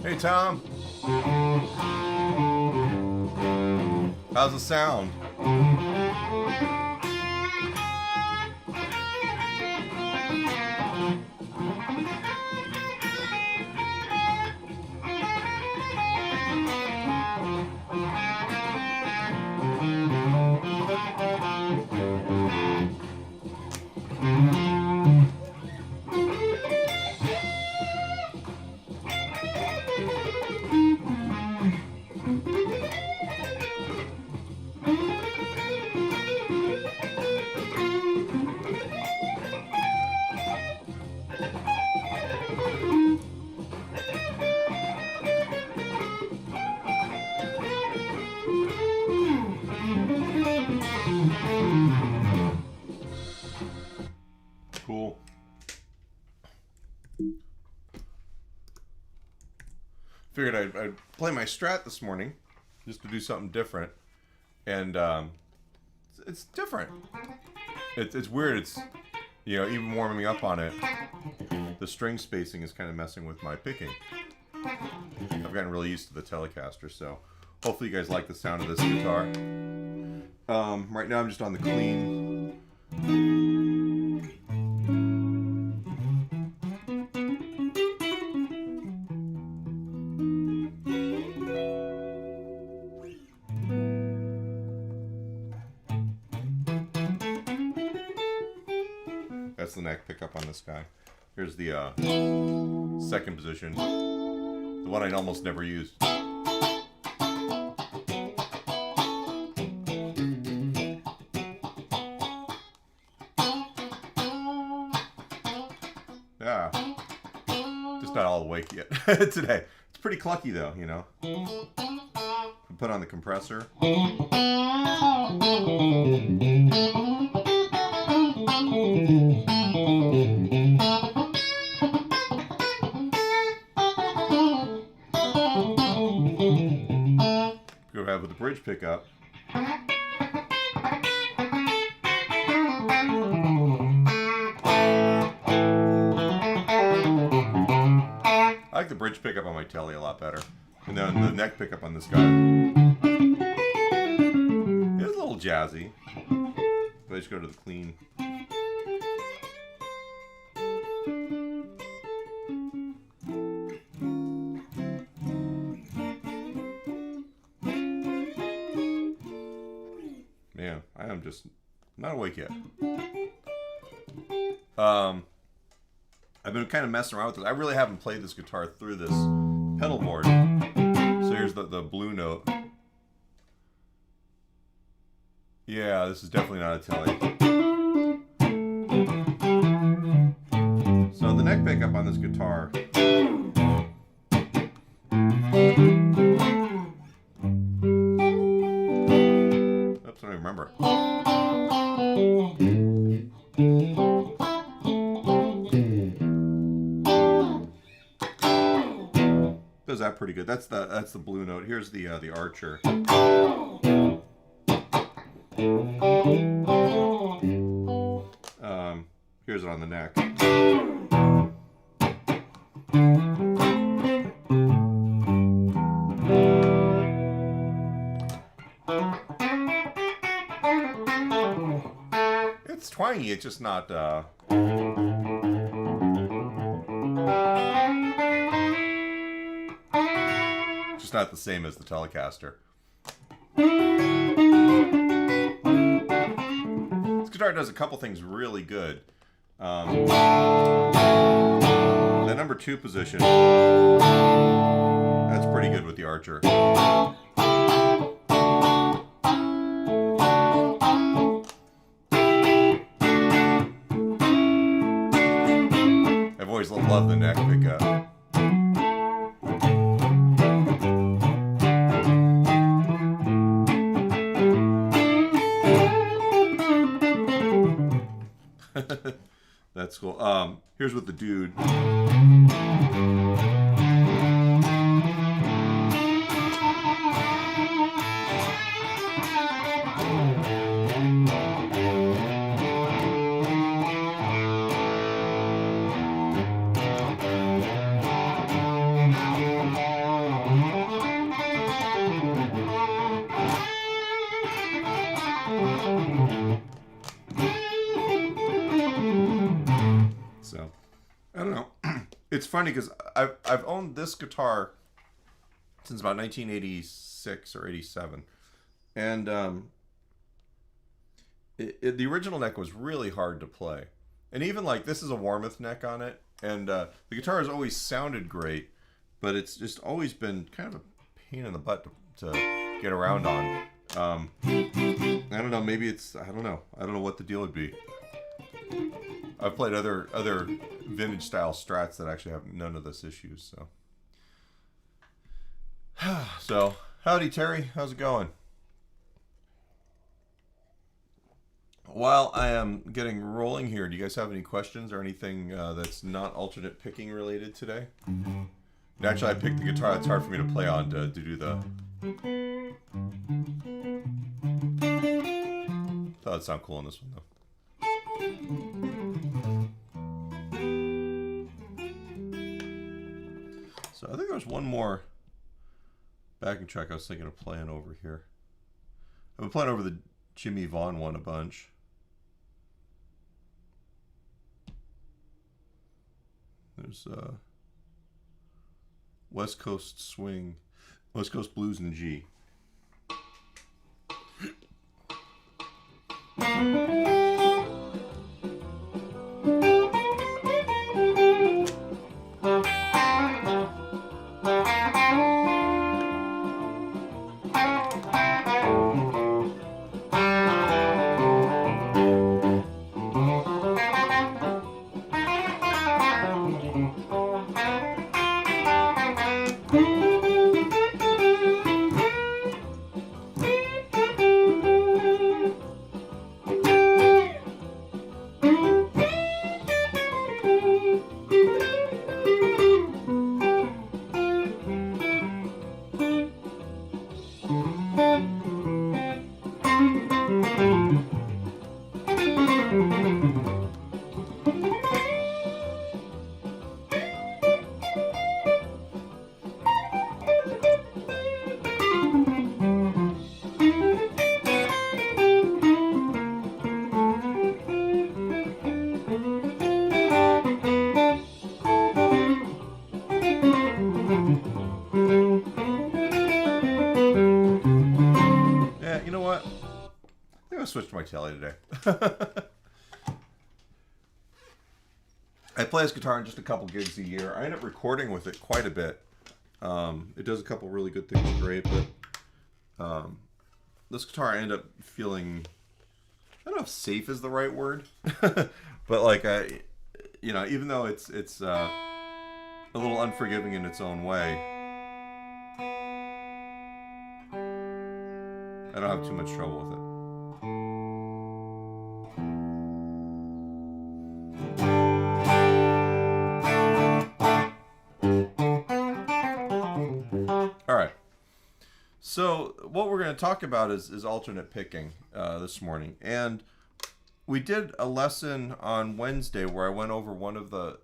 Hey, Tom. How's the sound? Cool. Figured I'd play my Strat this morning just to do something different, and it's different. It's weird. It's, you know, even warming me up on it, the string spacing is kind of messing with my picking. I've gotten really used to the Telecaster, so hopefully you guys like the sound of this guitar. Right now I'm just on the clean. That's the neck pickup on this guy. Here's the second position, the one I almost never used. Yeah, just not all awake yet today. It's pretty clucky though, you know. Put on the compressor. Go ahead with the bridge pickup. I like the bridge pickup on my Telly a lot better. And then the neck pickup on this guy. It's a little jazzy. But I just go to the clean. I'm just not awake yet. I've been kind of messing around with it. I really haven't played this guitar through this pedal board. So here's the blue note. Yeah, this is definitely not a telly. So the neck pickup on this guitar. Oops, I don't even remember. Does that pretty good. That's the blue note. Here's the Archer. Here's it on the neck. It's twangy. It's just not. Just not the same as the Telecaster. This guitar does a couple things really good. The number 2 position, that's pretty good with the Archer. I've always loved the neck pickup. That's cool. Here's with the dude. So, I don't know. It's funny because I've owned this guitar since about 1986 or 87, and the original neck was really hard to play, and even like this is a Warmoth neck on it, and the guitar has always sounded great, but it's just always been kind of a pain in the butt to get around on. I don't know. Maybe it's I don't know what the deal would be. I've played other vintage style Strats that actually have none of this issues. So howdy Terry, how's it going? While I am getting rolling here, do you guys have any questions or anything that's not alternate picking related today? Naturally, I picked the guitar that's hard for me to play on to do the. Thought it'd sound cool on this one though. So I think there's one more backing track I was thinking of playing over here. I've been playing over the Jimmy Vaughn one a bunch. There's West Coast Swing, West Coast Blues in G. gonna switch to my telly today. I play this guitar in just a couple gigs a year. I end up recording with it quite a bit. It does a couple really good things great, but this guitar I end up feeling, I don't know if safe is the right word, but like even though it's a little unforgiving in its own way, I don't have too much trouble with it. So what we're going to talk about is alternate picking this morning. And we did a lesson on Wednesday where I went over one of the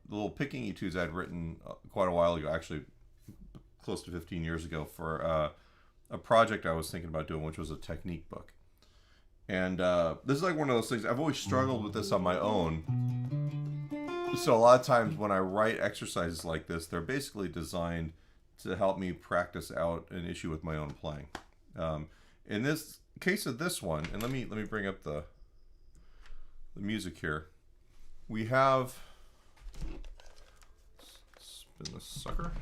little picking etudes I'd written quite a while ago, actually close to 15 years ago, for a project I was thinking about doing, which was a technique book. And this is like one of those things, I've always struggled with this on my own. So a lot of times when I write exercises like this, they're basically designed to help me practice out an issue with my own playing. In this case of this one, and let me bring up the music here. We have, spin this sucker.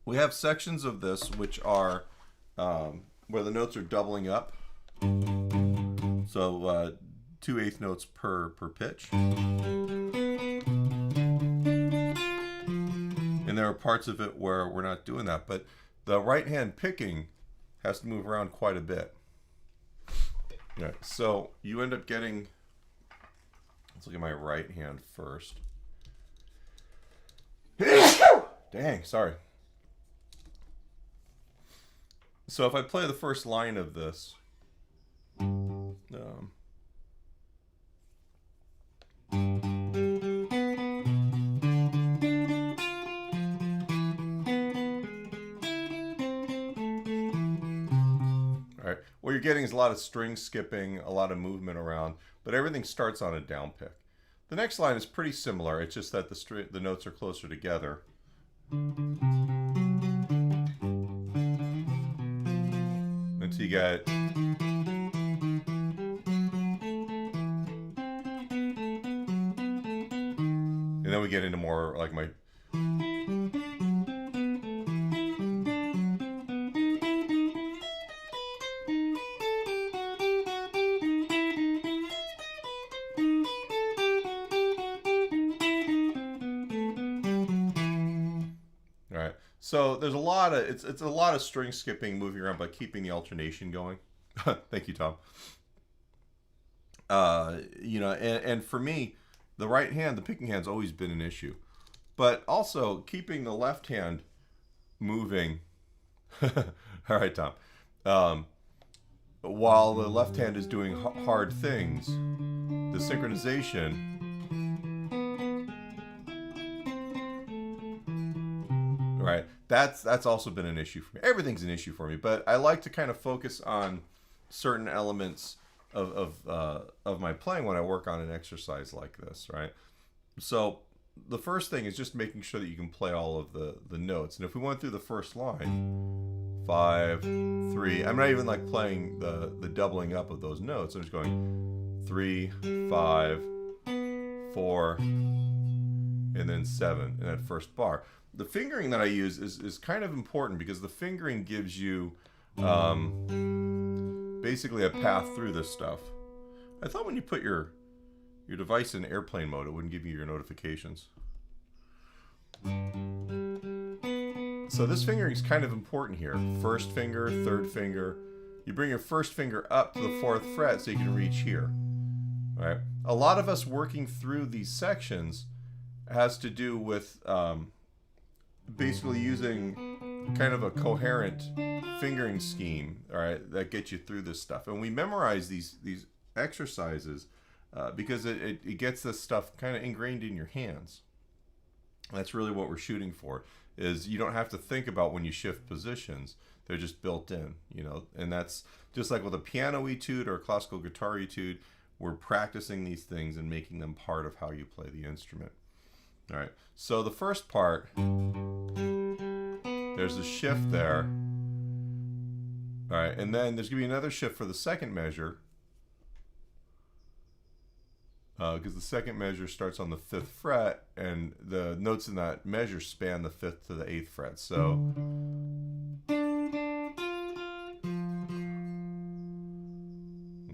We have sections of this which are where the notes are doubling up. So 2/8 notes per pitch. And there are parts of it where we're not doing that, but the right hand picking has to move around quite a bit. Yeah, so you end up getting, let's look at my right hand first. Dang, sorry. So if I play the first line of this, what you're getting is a lot of string skipping, a lot of movement around, but everything starts on a down pick. The next line is pretty similar, it's just that the notes are closer together. Until you get... And then we get into more like my... So there's a lot of it's a lot of string skipping, moving around, but keeping the alternation going. Thank you, Tom. And for me, the right hand, the picking hand's always been an issue, but also keeping the left hand moving. All right, Tom. While the left hand is doing hard things, the synchronization. Right, that's also been an issue for me. Everything's an issue for me, but I like to kind of focus on certain elements of my playing when I work on an exercise like this, right? So the first thing is just making sure that you can play all of the notes. And if we went through the first line, 5, 3, I'm not even like playing the doubling up of those notes. I'm just going 3, 5, 4, and then 7 in that first bar. The fingering that I use is kind of important because the fingering gives you basically a path through this stuff. I thought when you put your device in airplane mode, it wouldn't give you your notifications. So this fingering is kind of important here. First finger, third finger. You bring your first finger up to the 4th fret so you can reach here. All right. A lot of us working through these sections has to do with basically using kind of a coherent fingering scheme, all right, that gets you through this stuff. And we memorize these exercises because it gets this stuff kind of ingrained in your hands. That's really what we're shooting for, is you don't have to think about when you shift positions. They're just built in, you know, and that's just like with a piano etude or a classical guitar etude. We're practicing these things and making them part of how you play the instrument. All right, so the first part, there's a shift there, All right, and then there's going to be another shift for the second measure, because the second measure starts on the 5th fret, and the notes in that measure span the 5th to the 8th fret. So,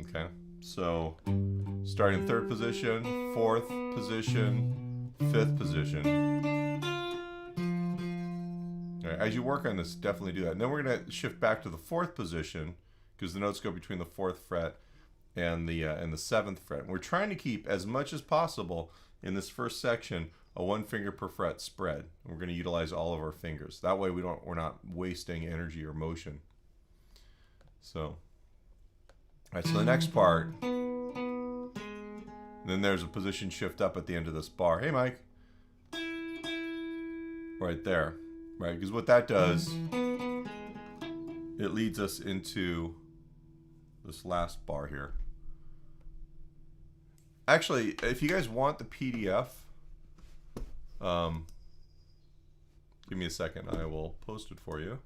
okay, so starting 3rd position, 4th position, 5th position. As you work on this, definitely do that. And then we're going to shift back to the 4th position because the notes go between the 4th fret and the 7th fret. And we're trying to keep as much as possible in this first section a 1 finger per fret spread. We're going to utilize all of our fingers. That way we're not wasting energy or motion. So, all right. So the next part, then there's a position shift up at the end of this bar. Hey, Mike. Right there. Right, because what that does, it leads us into this last bar here. Actually, if you guys want the PDF, give me a second. I will post it for you.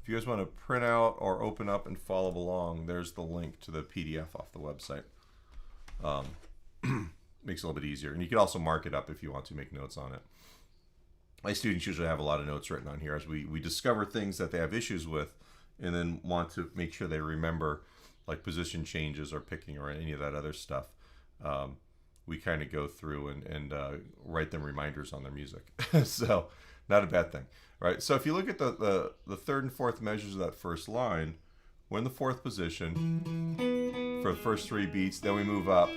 If you guys want to print out or open up and follow along, there's the link to the PDF off the website. Makes it a little bit easier. And you can also mark it up if you want to make notes on it. My students usually have a lot of notes written on here as we discover things that they have issues with and then want to make sure they remember, like position changes or picking or any of that other stuff. We kind of go through and write them reminders on their music. So not a bad thing, right? So if you look at the 3rd and 4th measures of that first line, we're in the 4th position for the first 3 beats. Then we move up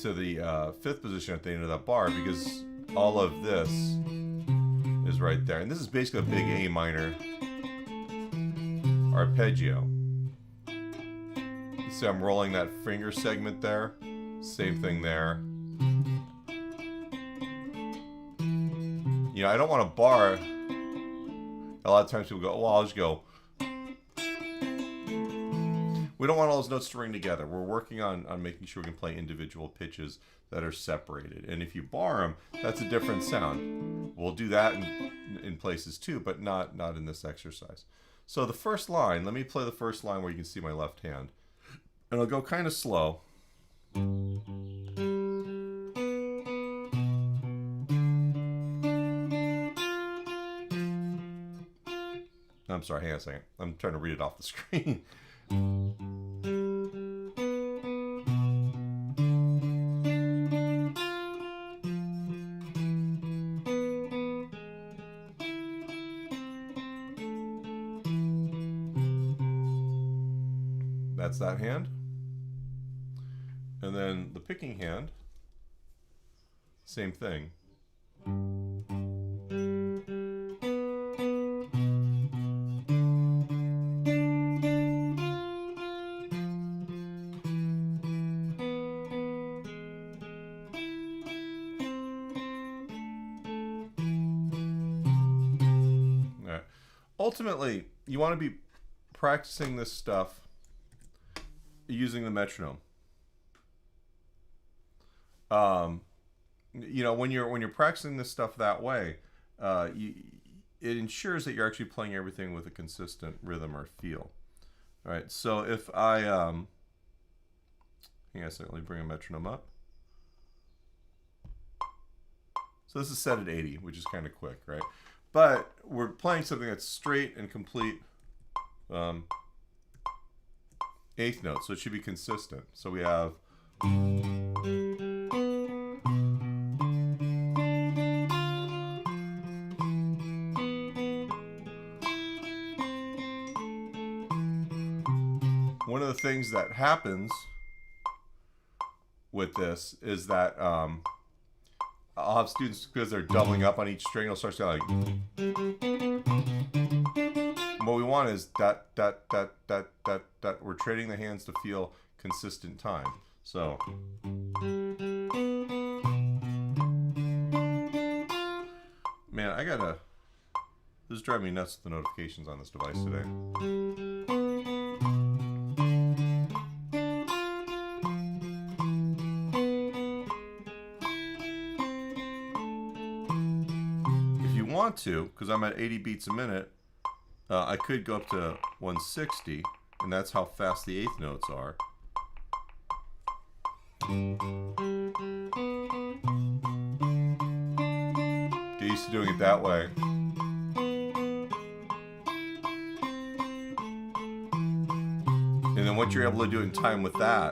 to the 5th position at the end of that bar because all of this is right there. And this is basically a big A minor arpeggio. See, I'm rolling that finger segment there. Same thing there. You know, I don't want a bar. A lot of times people go, well, I'll just go. We don't want all those notes to ring together. We're working on making sure we can play individual pitches that are separated. And if you bar them, that's a different sound. We'll do that in places too, but not in this exercise. So the first line, let me play the first line where you can see my left hand. And I'll go kind of slow. I'm sorry, hang on a second. I'm trying to read it off the screen. That's that hand. And then the picking hand, same thing. All right. Ultimately, you want to be practicing this stuff using the metronome. You know, when you're practicing this stuff that way, it ensures that you're actually playing everything with a consistent rhythm or feel. All right, so if I hang on a second, let me bring a metronome up. So this is set at 80, which is kind of quick, right? But we're playing something that's straight and complete eighth note, so it should be consistent. So we have one of the things that happens with this is that I'll have students, because they're doubling up on each string, it'll start sounding like. What we want is that. We're trading the hands to feel consistent time. So. Man, I gotta. This is driving me nuts with the notifications on this device today. Want to, because I'm at 80 beats a minute, I could go up to 160, and that's how fast the eighth notes are. Get used to doing it that way. And then once you're able to do it in time with that,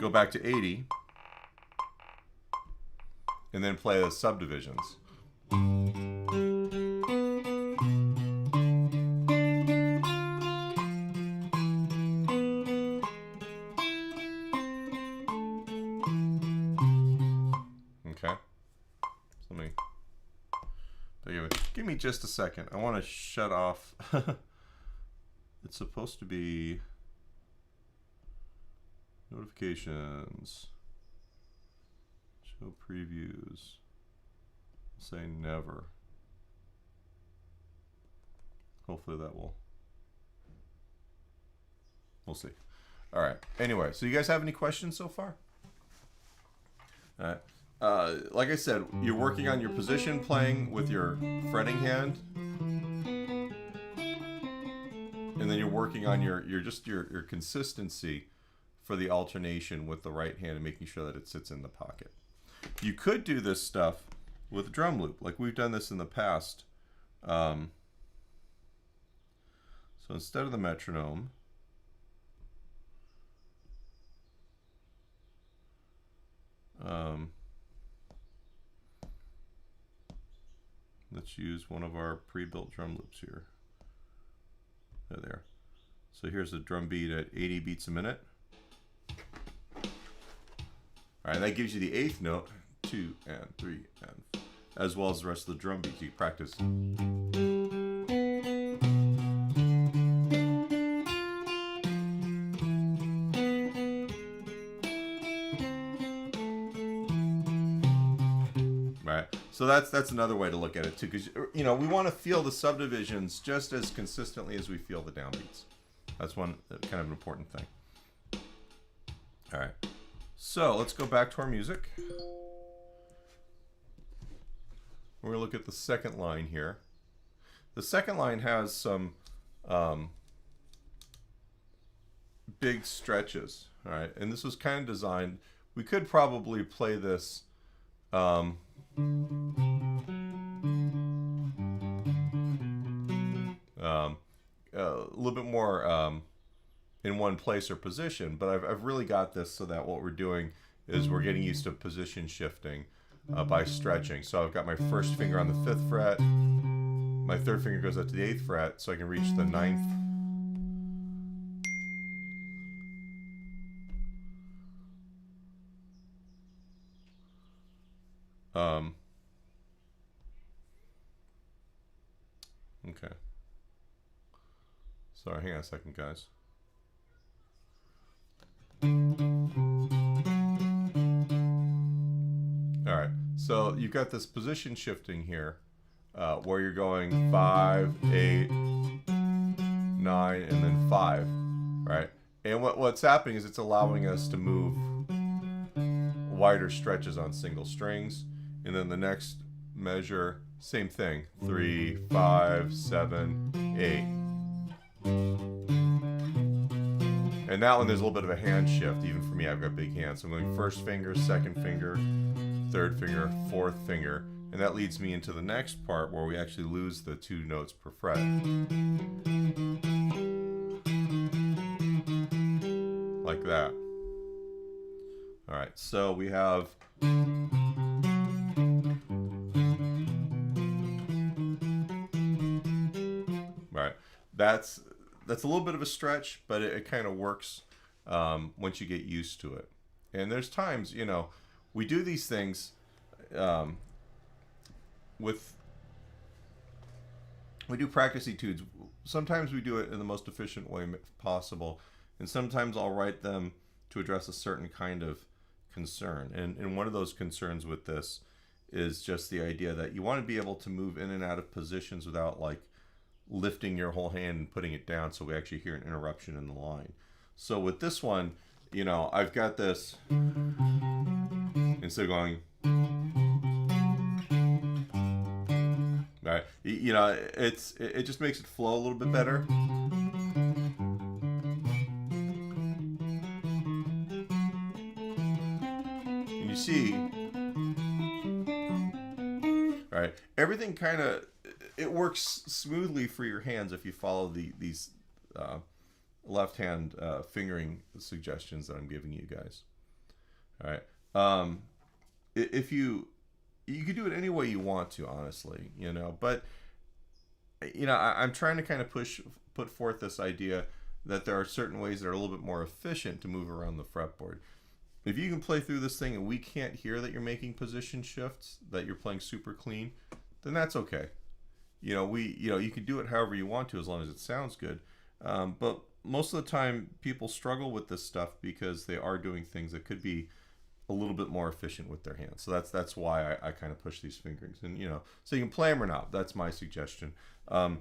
go back to 80, and then play the subdivisions. Okay. So give me just a second. I want to shut off. It's supposed to be notifications, show previews, say never. Hopefully that will, we'll see. All right, anyway, so you guys have any questions so far? All right. Like I said, you're working on your position playing with your fretting hand, and then you're working on your consistency for the alternation with the right hand and making sure that it sits in the pocket. You could do this stuff with drum loop, like we've done this in the past. So instead of the metronome, let's use one of our pre-built drum loops here. There. So here's a drum beat at 80 beats a minute. All right, that gives you the eighth note, 2 and 3, and as well as the rest of the drum beats. You can practice. Right. So that's another way to look at it too, because we want to feel the subdivisions just as consistently as we feel the downbeats. That's one kind of an important thing. All right. So let's go back to our music. We're going to look at the second line here. The second line has some big stretches. All right, and this was kind of designed. We could probably play this. A little bit more in one place or position, but I've really got this so that what we're doing is we're getting used to position shifting by stretching. So I've got my first finger on the 5th fret, my third finger goes up to the 8th fret, so I can reach the 9th. Okay. Sorry, hang on a second, guys. All right, so you've got this position shifting here, where you're going 5, 8, 9, and then 5, right? And what's happening is it's allowing us to move wider stretches on single strings, and then the next measure, same thing, 3, 5, 7, 8. And that one, there's a little bit of a hand shift. Even for me, I've got big hands. So I'm going first finger, second finger, third finger, fourth finger. And that leads me into the next part where we actually lose the 2 notes per fret. Like that. All right, so we have... Right, that's a little bit of a stretch, but it kind of works once you get used to it. And there's times, we do these things we do practice etudes. Sometimes we do it in the most efficient way possible, and sometimes I'll write them to address a certain kind of concern. And one of those concerns with this is just the idea that you want to be able to move in and out of positions without lifting your whole hand and putting it down, so we actually hear an interruption in the line. So with this one, I've got this, instead of going, right, You know, it just makes it flow a little bit better. And you see, all right, everything kind of, it works smoothly for your hands if you follow these left hand fingering suggestions that I'm giving you guys. All right, if you could do it any way you want to, honestly, you know, but you know, I'm trying to kind of put forth this idea that there are certain ways that are a little bit more efficient to move around the fretboard. If you can play through this thing and we can't hear that you're making position shifts, that you're playing super clean, then that's okay. You know, you can do it however you want to as long as it sounds good. But most of the time, people struggle with this stuff because they are doing things that could be a little bit more efficient with their hands. So that's why I kind of push these fingerings. And, you know, so you can play them or not. That's my suggestion. I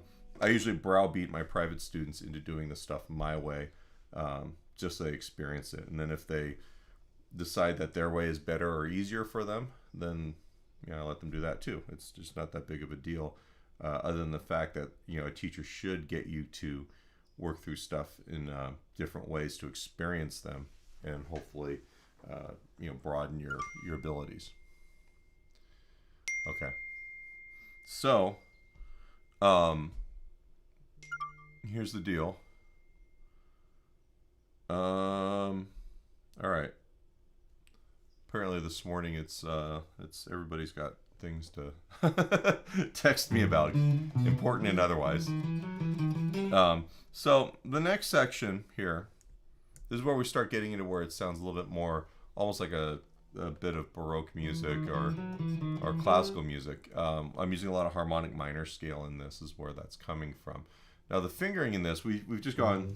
usually browbeat my private students into doing this stuff my way, just so they experience it. And then if they decide that their way is better or easier for them, then, you know, I let them do that too. It's just not that big of a deal, other than the fact that, you know, a teacher should get you to work through stuff in different ways to experience them and hopefully, you know, broaden your abilities. Okay. So, here's the deal. All right. Apparently this morning it's everybody's got things to text me about, important and otherwise. So the next section here, this is where we start getting into where it sounds a little bit more almost like a bit of Baroque music or classical music. I'm using a lot of harmonic minor scale in this, is where that's coming from. Now the fingering in this, we've just gone,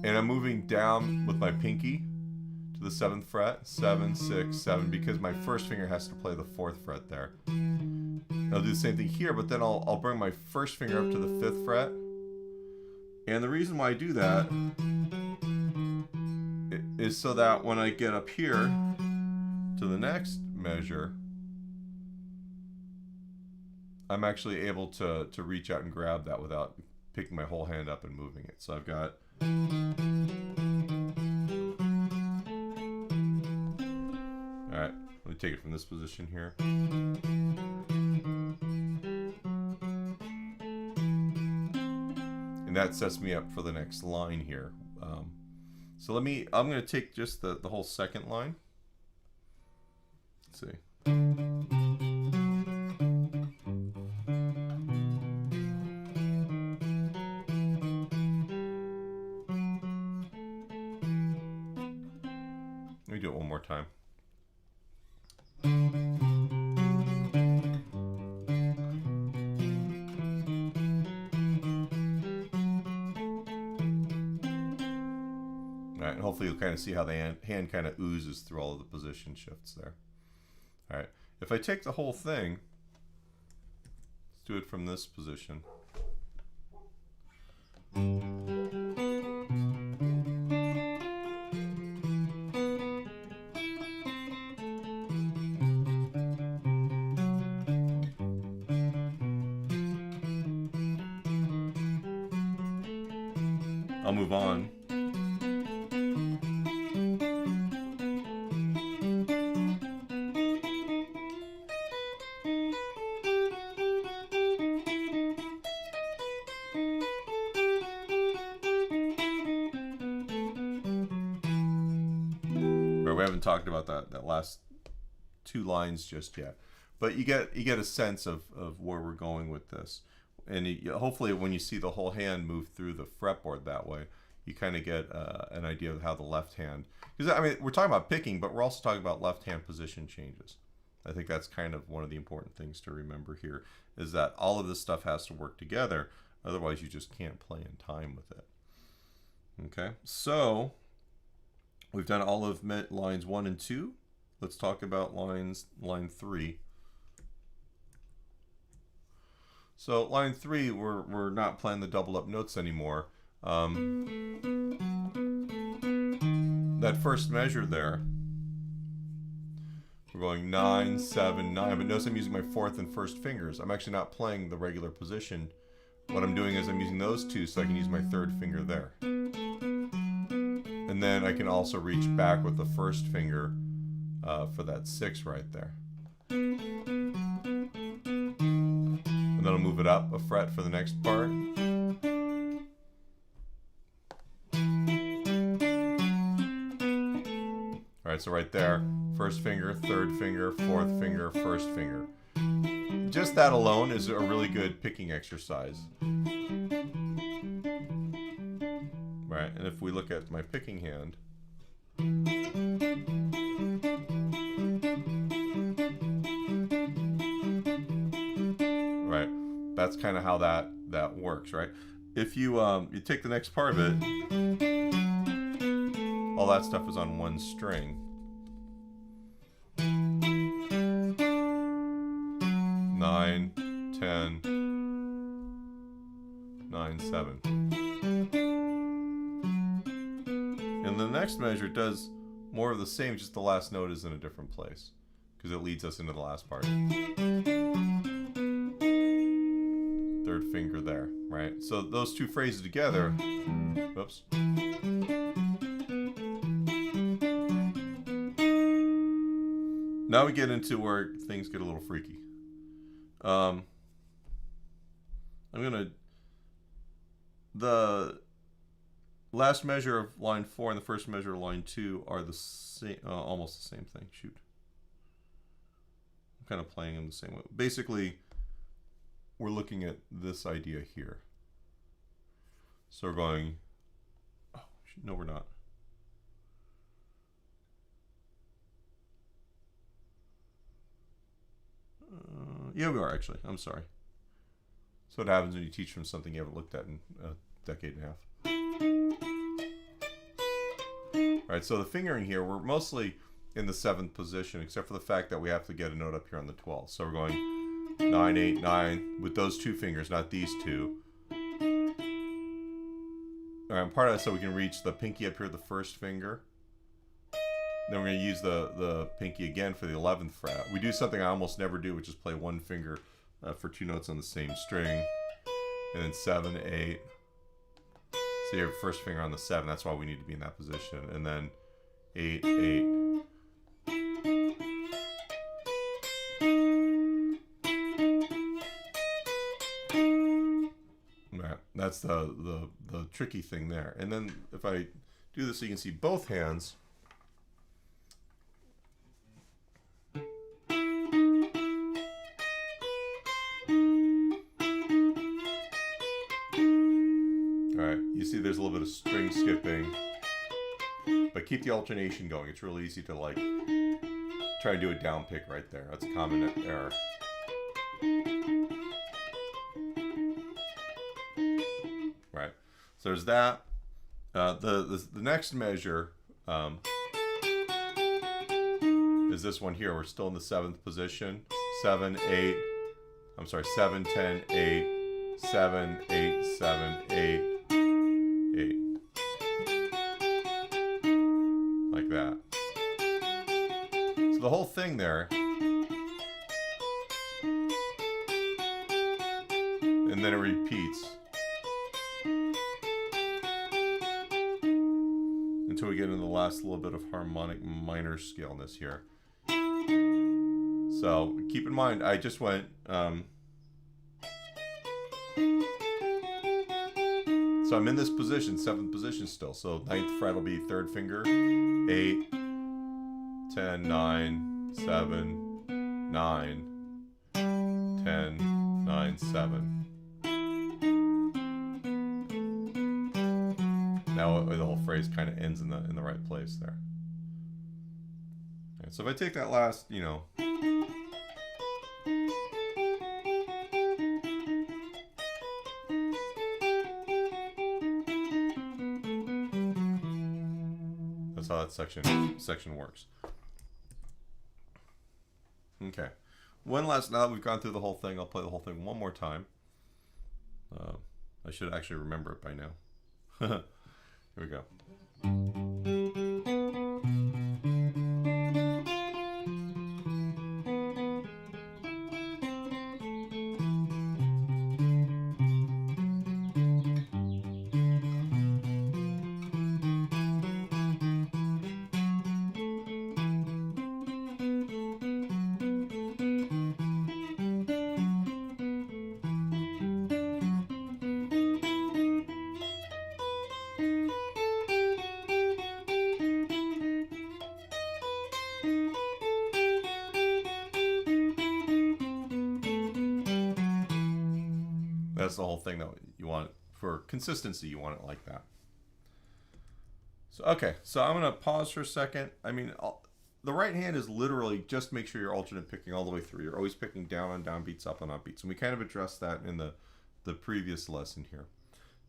and I'm moving down with my pinky to the 7th fret, 7, 6, 7, because my first finger has to play the 4th fret there. I'll do the same thing here, but then I'll bring my first finger up to the 5th fret. And the reason why I do that is so that when I get up here to the next measure, I'm actually able to reach out and grab that without picking my whole hand up and moving it. So I've got, all right, let me take it from this position here. And that sets me up for the next line here. So I'm going to take just the whole second line. Let's see. Let me do it one more time. Alright, and hopefully you'll kind of see how the hand kind of oozes through all of the position shifts there. Alright, if I take the whole thing, let's do it from this position. I'll move on. We haven't talked about that last two lines just yet, but you get a sense of where we're going with this, and hopefully when you see the whole hand move through the fretboard that way, you kind of get an idea of how the left hand, because I mean we're talking about picking, but we're also talking about left hand position changes. I think that's kind of one of the important things to remember here, is that all of this stuff has to work together, otherwise you just can't play in time with it. Okay, so we've done all of lines 1 and 2. Let's talk about line 3. So line 3, we're not playing the double up notes anymore. That first measure there, We're going 9, 7, 9, but notice I'm using my fourth and first fingers. I'm actually not playing the regular position. What I'm doing is I'm using those two so I can use my third finger there. And then I can also reach back with the first finger for that 6 right there. And then I'll move it up a fret for the next part. Alright, so right there, first finger, third finger, fourth finger, first finger. Just that alone is a really good picking exercise. Right, and if we look at my picking hand, right, that's kind of how that works, right? If you you take the next part of it, all that stuff is on one string. 9, 10, 9, 7. And the next measure does more of the same, just the last note is in a different place because it leads us into the last part. Third finger there, right? So those two phrases together, oops. Now we get into where things get a little freaky. The last measure of line 4 and the first measure of line 2 are the same, almost the same thing. Shoot. I'm kind of playing them the same way. Basically, we're looking at this idea here. So we're going, oh, no, we're not. Yeah, we are actually. I'm sorry. So what happens when you teach from something you haven't looked at in a decade and a half. All right, so the fingering here, we're mostly in the 7th position, except for the fact that we have to get a note up here on the 12th. So we're going 9, 8, 9 with those two fingers, not these two. All right, and part of that so we can reach the pinky up here, the first finger. Then we're going to use the pinky again for the 11th fret. We do something I almost never do, which is play one finger for 2 notes on the same string. And then 7, 8. So your first finger on the 7, that's why we need to be in that position. And then 8, 8. Right. That's the tricky thing there. And then if I do this so you can see both hands. You see there's a little bit of string skipping, but keep the alternation going. It's really easy to like try and do a down pick right there. That's a common error. Right. So there's that. The next measure is this one here. We're still in the 7th position. 7, 8. I'm sorry. 7, 10, 8. 7, 8, 7, 8. 8. Like that. So the whole thing there. And then it repeats. Until we get into the last little bit of harmonic minor scale in this here. So keep in mind, I just went... So I'm in this position, 7th position still. So 9th fret will be 3rd finger, 8, 10, 9, 7, 9, 10, 9, 7. Now the whole phrase kind of ends in the right place there. Okay, so if I take that last, you know, how that section works. Okay. Now that we've gone through the whole thing, I'll play the whole thing one more time. I should actually remember it by now. Here we go. That's the whole thing that you want for consistency. You want it like that. So okay, so I'm gonna pause for a second. I mean, the right hand is literally just make sure you're alternate picking all the way through. You're always picking down on down beats, up on up beats, and we kind of addressed that in the previous lesson here.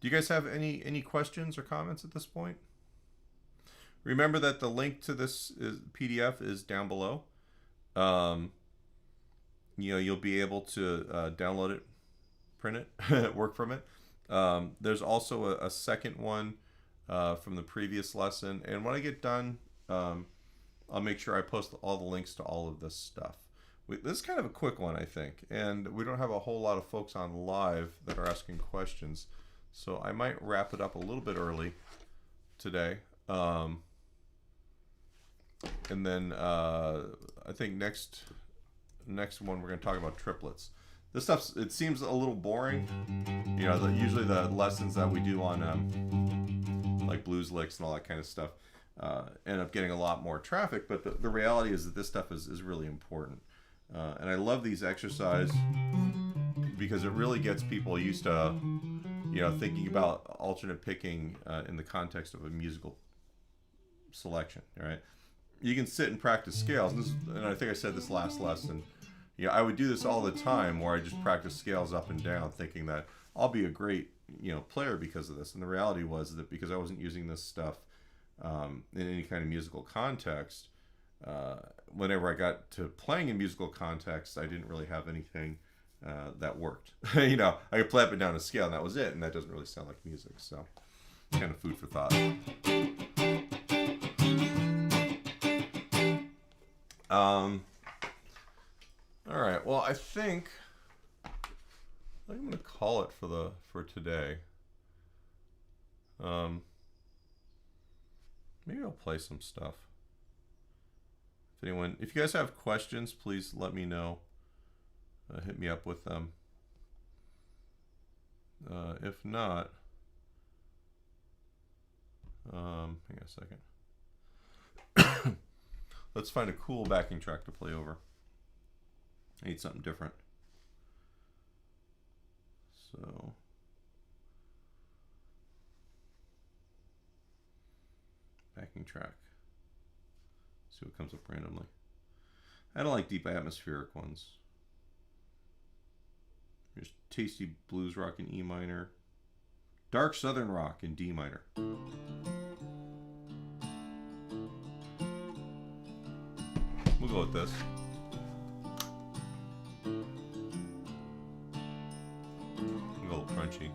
Do you guys have any questions or comments at this point? Remember that the link to this PDF is down below. You'll be able to download it, print it, work from it. There's also a second one from the previous lesson, and when I get done, I'll make sure I post all the links to all of this stuff. This is kind of a quick one, I think, and we don't have a whole lot of folks on live that are asking questions, so I might wrap it up a little bit early today. And then I think next one we're going to talk about triplets. This stuff, it seems a little boring. Usually the lessons that we do on like blues licks and all that kind of stuff end up getting a lot more traffic, but the reality is that this stuff is really important. And I love these exercises because it really gets people used to, thinking about alternate picking in the context of a musical selection, right? You can sit and practice scales, and I think I said this last lesson. I would do this all the time where I just practice scales up and down, thinking that I'll be a great, player because of this. And the reality was that because I wasn't using this stuff in any kind of musical context, whenever I got to playing in musical context, I didn't really have anything that worked. I could play up and down a scale, and that was it, and that doesn't really sound like music. So, kind of food for thought. All right. Well, I think I'm going to call it for today. Maybe I'll play some stuff. If you guys have questions, please let me know. Hit me up with them. If not, hang on a second. Let's find a cool backing track to play over. I need something different. So, backing track. See what comes up randomly. I don't like deep atmospheric ones. There's tasty blues rock in E minor. Dark southern rock in D minor. We'll go with this. A little crunchy.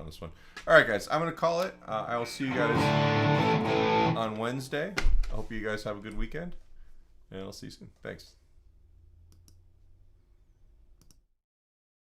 on this one. All right, guys, I'm gonna call it. I will see you guys on Wednesday. I hope you guys have a good weekend, and I'll see you soon. Thanks.